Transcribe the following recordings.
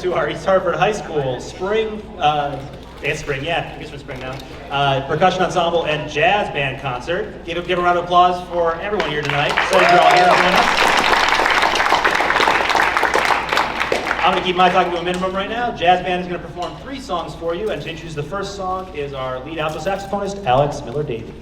to our East Hartford High School spring, yeah, I guess we're spring now, percussion ensemble and jazz band concert. Give a round of applause for everyone here tonight. Excited you're all here to join us. I'm going to keep my talking to a minimum right now. Jazz band is going to perform 3 songs for you, and to introduce the first song is our lead alto saxophonist, Alex Miller-Davey.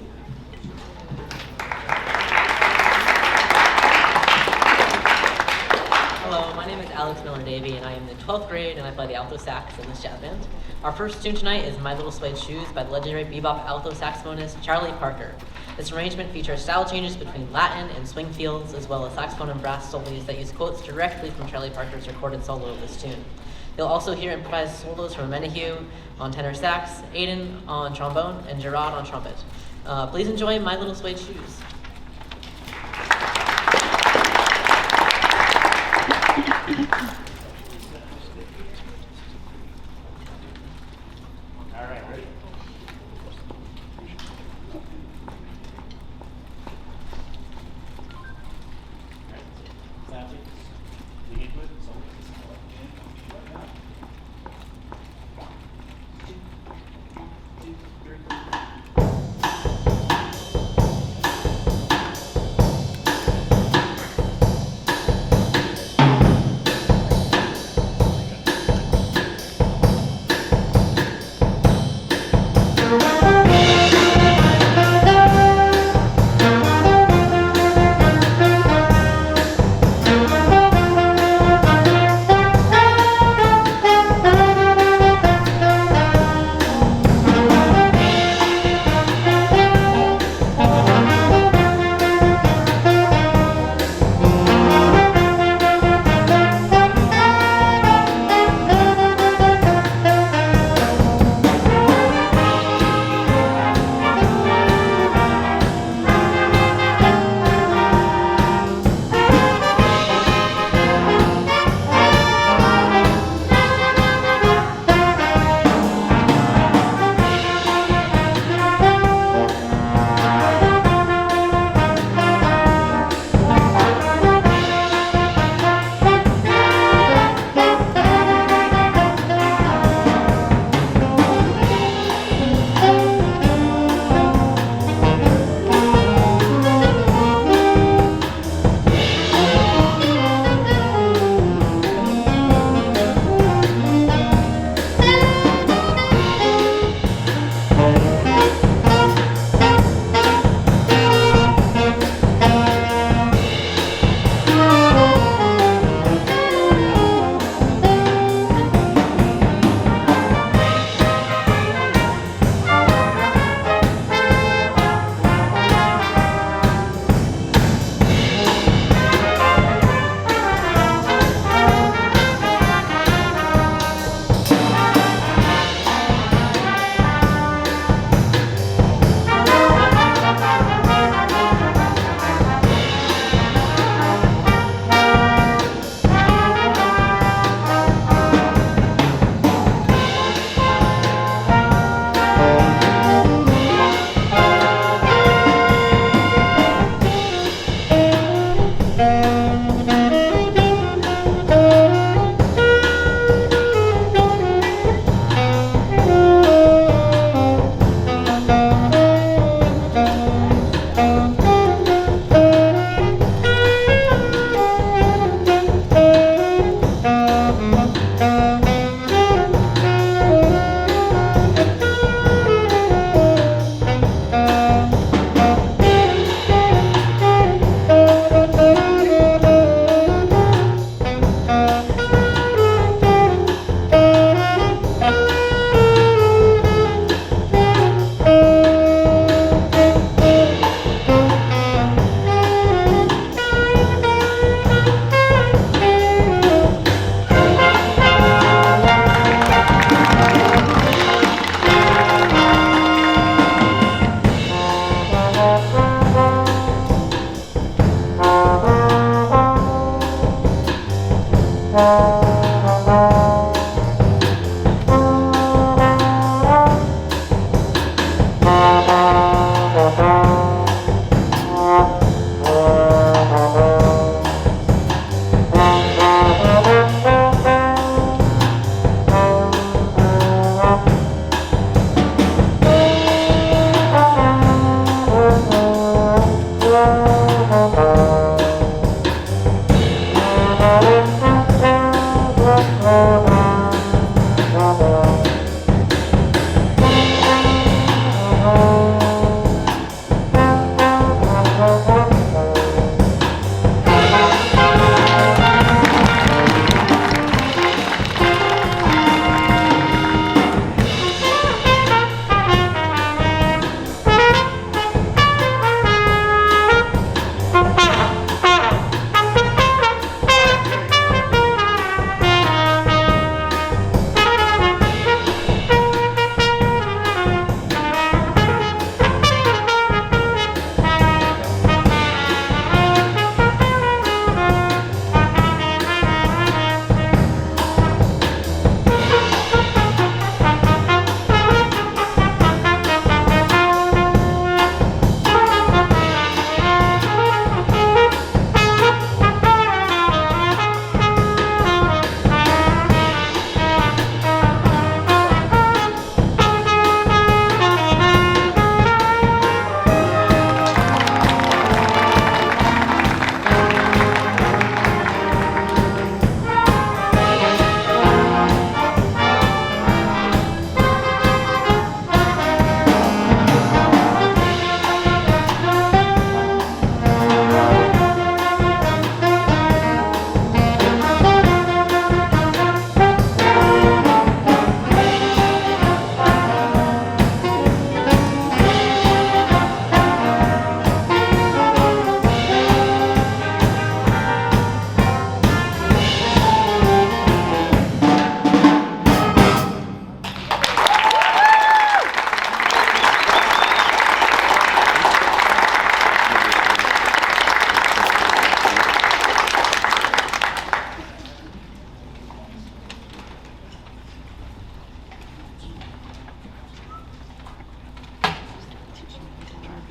Alex Miller-Davey, and I am in 12th grade, and I play the alto sax in this jazz band. Our first tune tonight is My Little Suede Shoes by the legendary bebop alto saxophonist Charlie Parker. This arrangement features style changes between Latin and swing fields, as well as saxophone and brass solos that use quotes directly from Charlie Parker's recorded solo of this tune. You'll also hear improvised solos from Menahue on tenor sax, Aiden on trombone, and Gerard on trumpet. Please enjoy My Little Suede Shoes. All right, ready?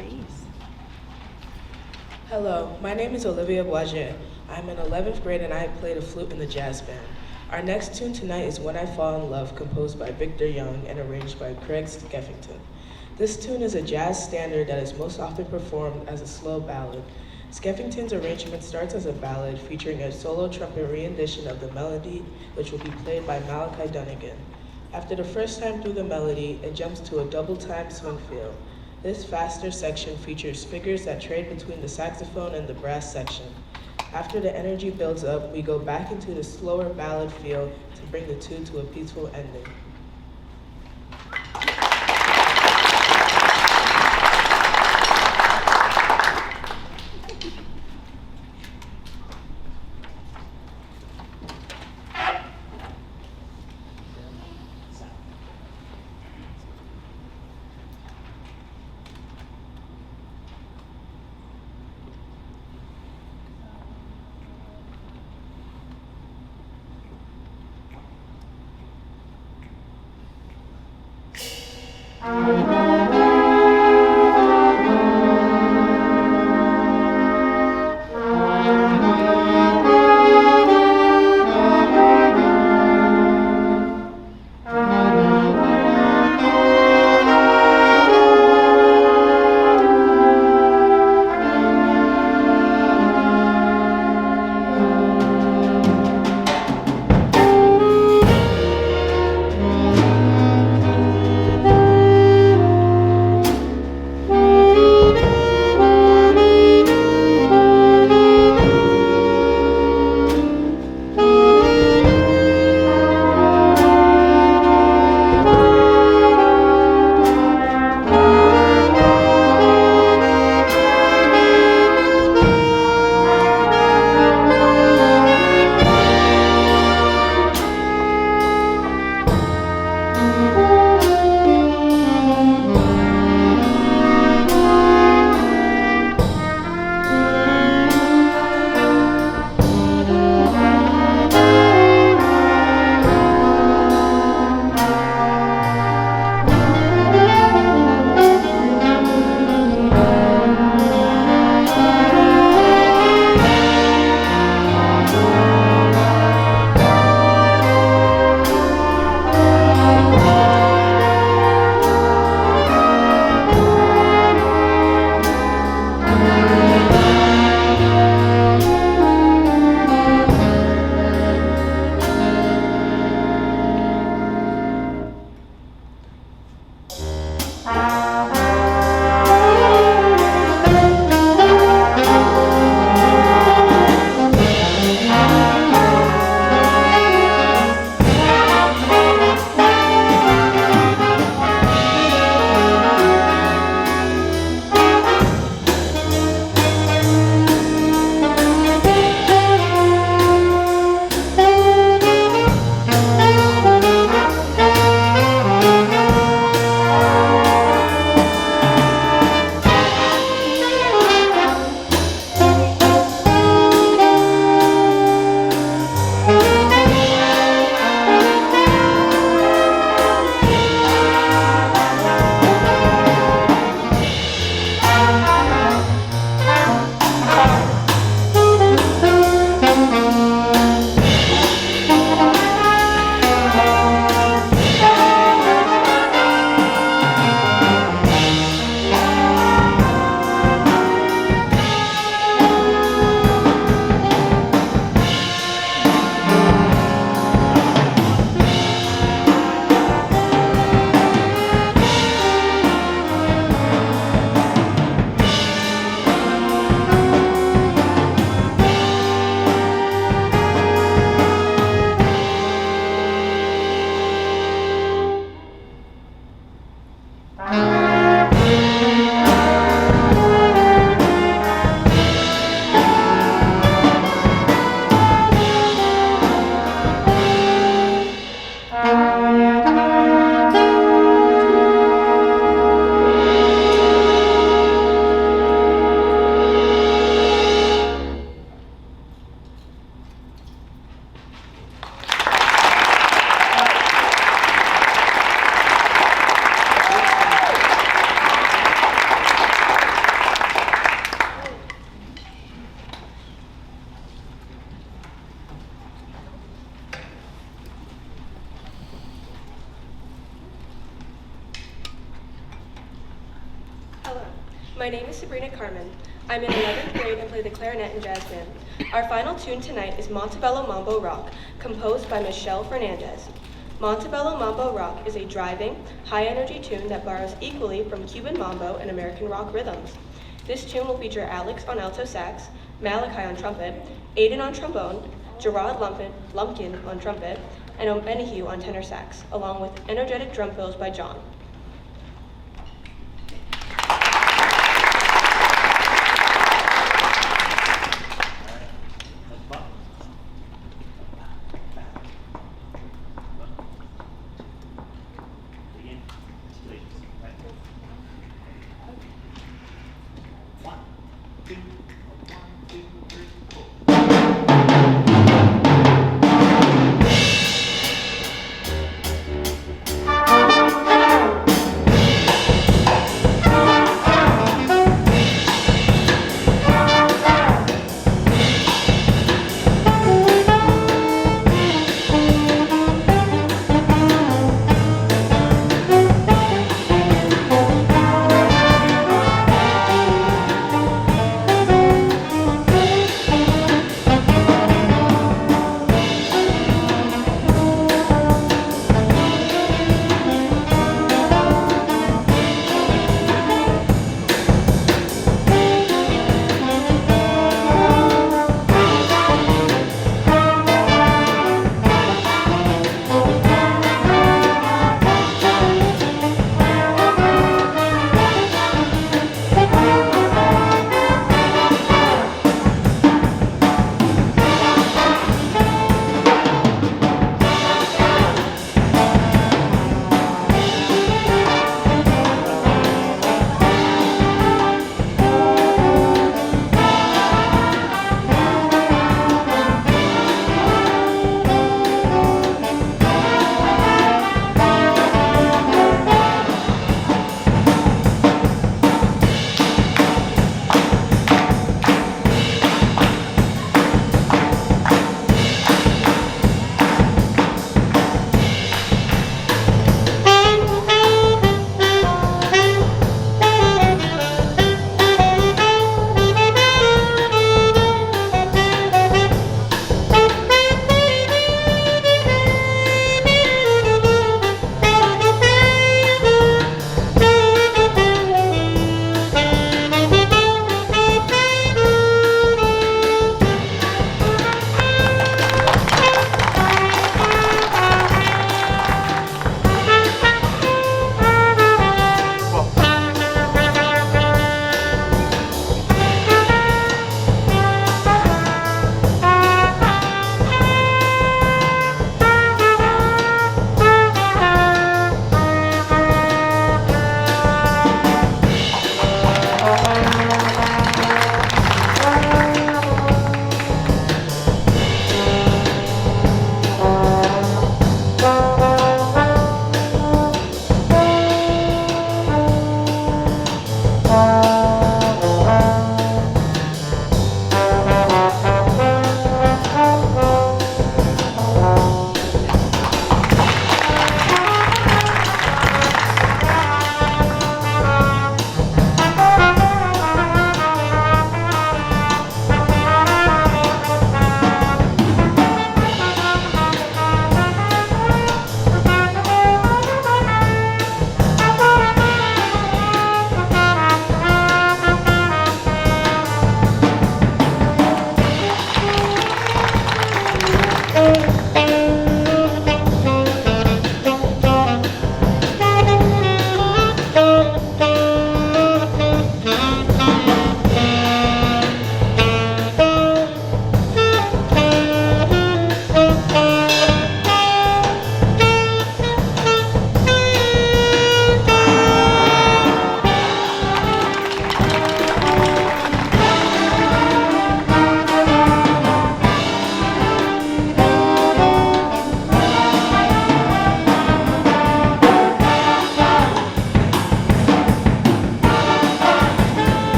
please. Hello, my name is Olivia Boisget. I'm in 11th grade and I play the flute in the jazz band. Our next tune tonight is When I Fall in Love, composed by Victor Young and arranged by Craig Skeffington. This tune is a jazz standard that is most often performed as a slow ballad. Skeffington's arrangement starts as a ballad featuring a solo trumpet rendition of the melody, which will be played by Malachi Dunnigan. After the first time through the melody, it jumps to a double-time swing feel. This faster section features figures that trade between the saxophone and the brass section. After the energy builds up, we go back into the slower ballad feel to bring the tune to a peaceful ending. My name is Sabrina Carmen. I'm in 11th grade and play the clarinet in jazz band. Our final tune tonight is Montebello Mambo Rock, composed by Michelle Fernandez. Montebello Mambo Rock is a driving, high-energy tune that borrows equally from Cuban mambo and American rock rhythms. This tune will feature Alex on alto sax, Malachi on trumpet, Aiden on trombone, Gerard Lumpkin on trumpet, and O'Benahue on tenor sax, along with energetic drum fills by John.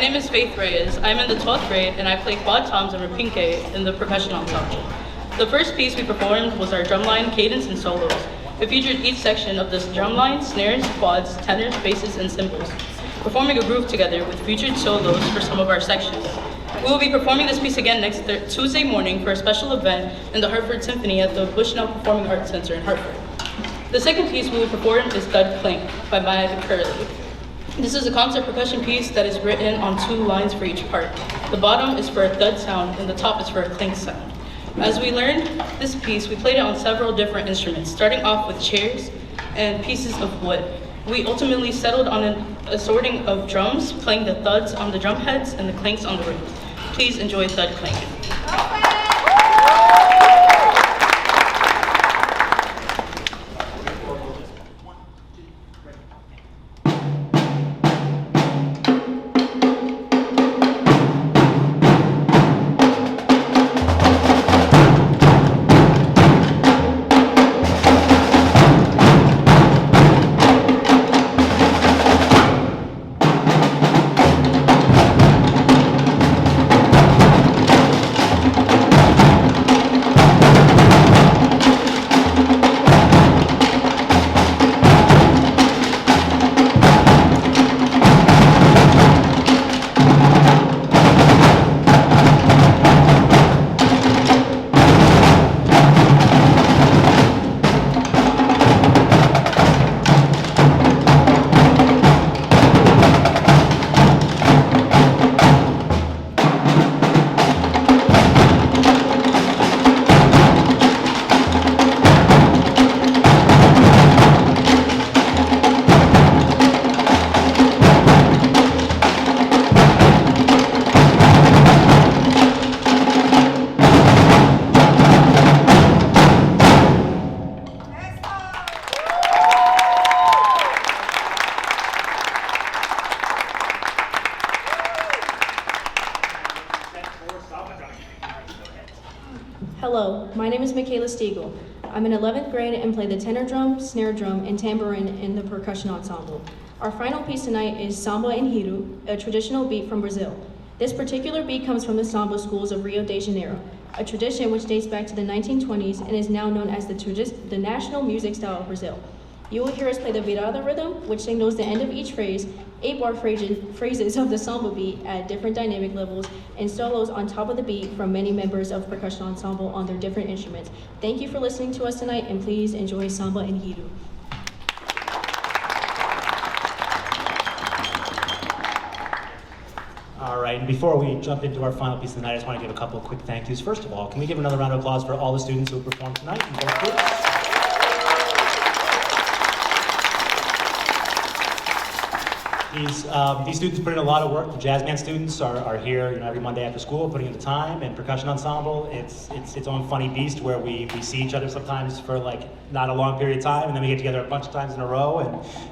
name is Faith Reyes. I'm in the 12th grade and I play quad toms and repinque in the percussion ensemble. The first piece we performed was our drumline, cadence, and solos. It featured each section of this drumline, snares, quads, tenors, basses, and cymbals, performing a groove together with featured solos for some of our sections. We will be performing this piece again next Tuesday morning for a special event in the Hartford Symphony at the Bushnell Performing Arts Center in Hartford. The second piece we will perform is Thud Clank by Maya Curley. This is a concert percussion piece that is written on 2 lines for each part. The bottom is for a thud sound and the top is for a clink sound. As we learned this piece, we played it on several different instruments, starting off with chairs and pieces of wood. We ultimately settled on an assorting of drums, playing the thuds on the drum heads and the clanks on the roof. Please enjoy Thud Clank. Hello, my name is Michaela Stiegel. I'm in 11th grade and play the tenor drum, snare drum, and tambourine in the percussion ensemble. Our final piece tonight is Samba em Rio, a traditional beat from Brazil. This particular beat comes from the samba schools of Rio de Janeiro, a tradition which dates back to the 1920s and is now known as the national music style of Brazil. You will hear us play the virada rhythm, which signals the end of each phrase, 8-bar phrases of the samba beat at different dynamic levels, and solos on top of the beat from many members of percussion ensemble on their different instruments. Thank you for listening to us tonight, and please enjoy Samba em Rio. All right, and before we jump into our final piece of the night, I just want to give a couple of quick thank yous. First of all, can we give another round of applause for all the students who performed tonight in both groups? These students put in a lot of work. The jazz band students are here, every Monday after school, putting in the time. And percussion ensemble, it's its own funny beast where we see each other sometimes for like not a long period of time, and then we get together a bunch of times in a row,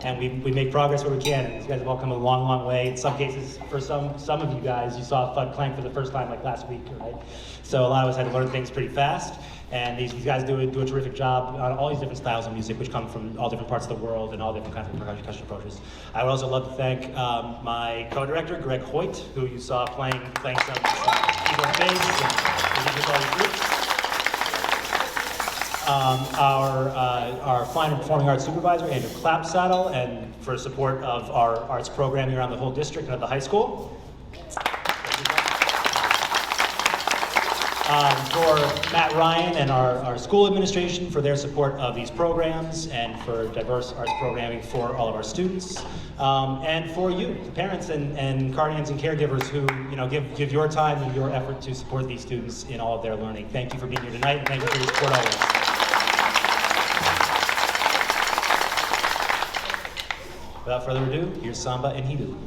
and we make progress where we can. And these guys have all come a long, long way. In some cases, for some of you guys, you saw Thud Clank for the first time like last week, right? So a lot of us had to learn things pretty fast. And these guys do a terrific job on all these different styles of music, which come from all different parts of the world and all different kinds of percussion approaches. I would also love to thank my co-director, Greg Hoyt, who you saw playing some keyboard and bass and with all these groups. Our fine and performing arts supervisor, Andrew Clapsaddle, and for support of our arts program around the whole district and at the high school. For Matt Ryan and our school administration for their support of these programs and for diverse arts programming for all of our students. And for you, the parents and guardians and caregivers who give your time and your effort to support these students in all of their learning. Thank you for being here tonight, and thank you for your support always. Without further ado, here's Samba em Rio.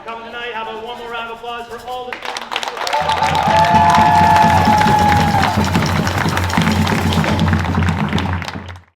coming tonight. How about one more round of applause for all the students?